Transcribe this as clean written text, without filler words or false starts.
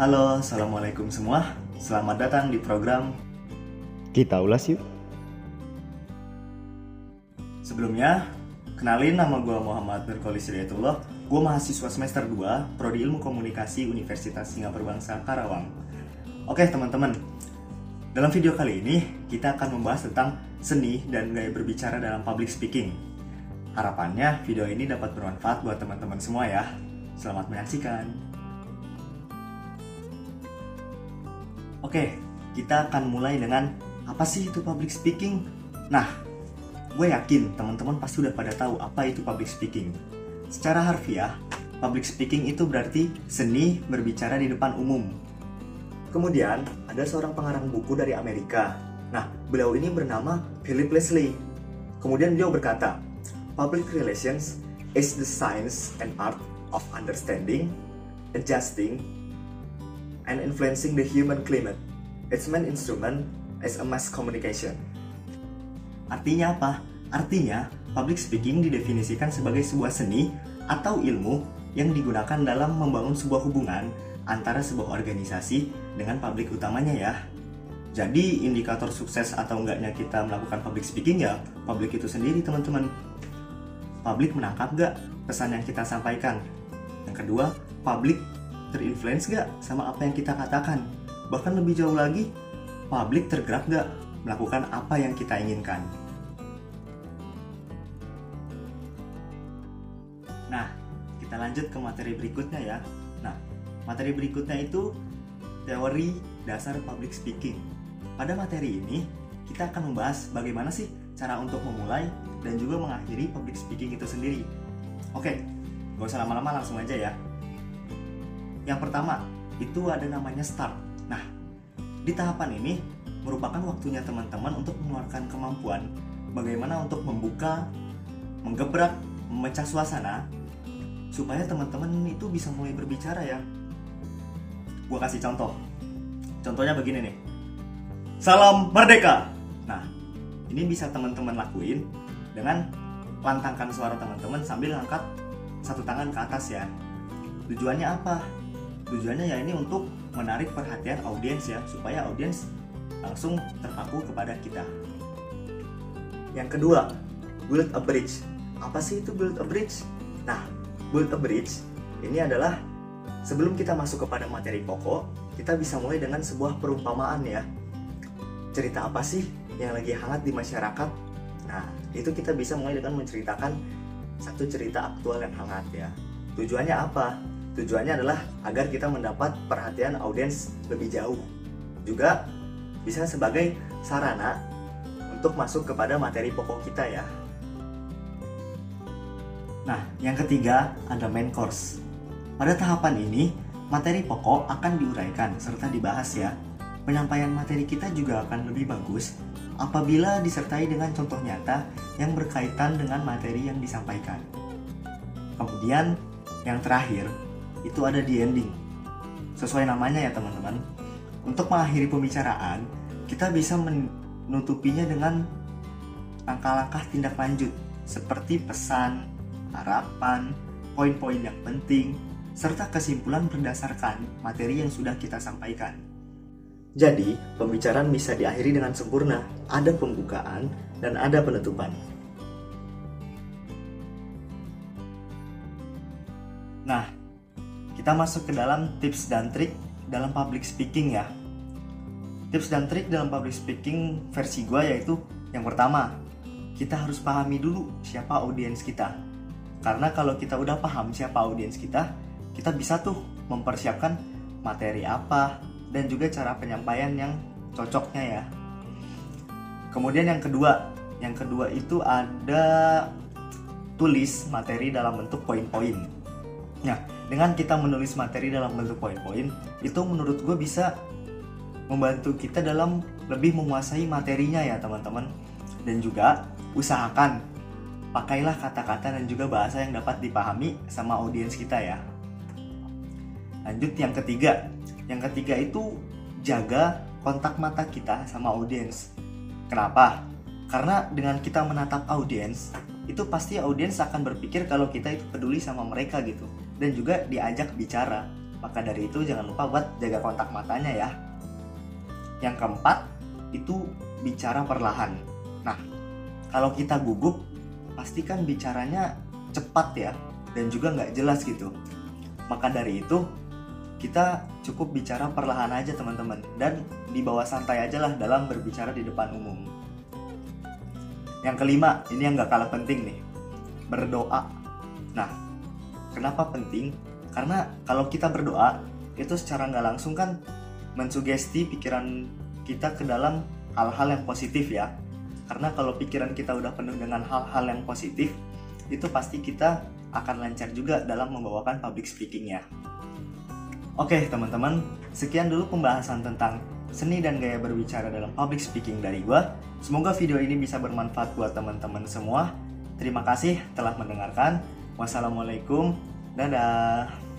Halo, Assalamualaikum semua. Selamat datang di program. Kita ulas yuk. Sebelumnya, kenalin nama gue Muhammad Nurkolis Hidayatullah. Gue mahasiswa semester 2, Prodi Ilmu Komunikasi Universitas Singapura Bangsa Karawang. Oke teman-teman, dalam video kali ini kita akan membahas tentang seni dan gaya berbicara dalam public speaking. Harapannya video ini dapat bermanfaat buat teman-teman semua ya. Selamat menyaksikan. Oke, kita akan mulai dengan apa sih itu public speaking? Nah, gue yakin teman-teman pasti udah pada tahu apa itu public speaking. Secara harfiah, public speaking itu berarti seni berbicara di depan umum. Kemudian, ada seorang pengarang buku dari Amerika. Nah, beliau ini bernama Philip Leslie. Kemudian beliau berkata, "Public relations is the science and art of understanding, adjusting, and influencing the human climate. Its main instrument is a mass communication." Artinya apa? Artinya, public speaking didefinisikan sebagai sebuah seni atau ilmu yang digunakan dalam membangun sebuah hubungan antara sebuah organisasi dengan publik utamanya ya. Jadi, indikator sukses atau enggaknya kita melakukan public speaking ya publik itu sendiri teman-teman. Publik menangkap gak pesan yang kita sampaikan? Yang kedua, publik terinfluence gak sama apa yang kita katakan? Bahkan lebih jauh lagi, publik tergerak gak melakukan apa yang kita inginkan? Nah, kita lanjut ke materi berikutnya ya. Nah, materi berikutnya itu teori dasar public speaking. Pada materi ini, kita akan membahas bagaimana sih cara untuk memulai dan juga mengakhiri public speaking itu sendiri. Oke, gak usah lama-lama, langsung aja ya. Yang pertama, itu ada namanya start. Nah, di tahapan ini merupakan waktunya teman-teman untuk mengeluarkan kemampuan bagaimana untuk membuka, menggebrak, memecah suasana supaya teman-teman itu bisa mulai berbicara ya. Gua kasih contoh. Contohnya begini nih. Salam merdeka. Nah, ini bisa teman-teman lakuin dengan lantangkan suara teman-teman sambil angkat satu tangan ke atas ya. Tujuannya apa? Tujuannya ya ini untuk menarik perhatian audiens ya, supaya audiens langsung terpaku kepada kita. Yang kedua, build a bridge. Apa sih itu build a bridge? Nah, build a bridge ini adalah sebelum kita masuk kepada materi pokok, kita bisa mulai dengan sebuah perumpamaan ya. Cerita apa sih yang lagi hangat di masyarakat? Nah, itu kita bisa mulai dengan menceritakan satu cerita aktual yang hangat ya. Tujuannya apa? Tujuannya adalah agar kita mendapat perhatian audiens lebih jauh. Juga bisa sebagai sarana untuk masuk kepada materi pokok kita ya. Nah, yang ketiga ada main course. Pada tahapan ini, materi pokok akan diuraikan serta dibahas ya. Penyampaian materi kita juga akan lebih bagus apabila disertai dengan contoh nyata yang berkaitan dengan materi yang disampaikan. Kemudian, yang terakhir, itu ada di ending. Sesuai namanya ya teman-teman. Untuk mengakhiri pembicaraan, kita bisa menutupinya dengan langkah-langkah tindak lanjut seperti pesan, harapan, poin-poin yang penting, serta kesimpulan berdasarkan materi yang sudah kita sampaikan. Jadi, pembicaraan bisa diakhiri dengan sempurna, ada pembukaan dan ada penutupan. Nah, kita masuk ke dalam tips dan trik dalam public speaking ya. Tips dan trik dalam public speaking versi gue yaitu yang pertama, kita harus pahami dulu siapa audiens kita. Karena kalau kita udah paham siapa audiens kita bisa tuh mempersiapkan materi apa dan juga cara penyampaian yang cocoknya ya. Kemudian yang kedua itu ada tulis materi dalam bentuk poin-poin. Nah, dengan kita menulis materi dalam bentuk poin-poin, itu menurut gue bisa membantu kita dalam lebih menguasai materinya ya teman-teman. Dan juga usahakan pakailah kata-kata dan juga bahasa yang dapat dipahami sama audiens kita ya. Lanjut yang ketiga. Yang ketiga itu jaga kontak mata kita sama audiens. Kenapa? Karena dengan kita menatap audiens, itu pasti audiens akan berpikir kalau kita itu peduli sama mereka gitu. Dan juga diajak bicara. Maka dari itu jangan lupa buat jaga kontak matanya ya. Yang keempat, itu bicara perlahan. Nah, kalau kita gugup, pastikan bicaranya cepat ya, dan juga nggak jelas gitu. Maka dari itu, kita cukup bicara perlahan aja teman-teman, dan dibawa santai aja lah dalam berbicara di depan umum. Yang kelima, ini yang nggak kalah penting nih, berdoa. Nah, kenapa penting? Karena kalau kita berdoa, itu secara nggak langsung kan mensugesti pikiran kita ke dalam hal-hal yang positif ya. Karena kalau pikiran kita udah penuh dengan hal-hal yang positif, itu pasti kita akan lancar juga dalam membawakan public speaking ya. Oke teman-teman, sekian dulu pembahasan tentang seni dan gaya berbicara dalam public speaking dari gua. Semoga video ini bisa bermanfaat buat teman-teman semua. Terima kasih telah mendengarkan. Wassalamualaikum. Dadah.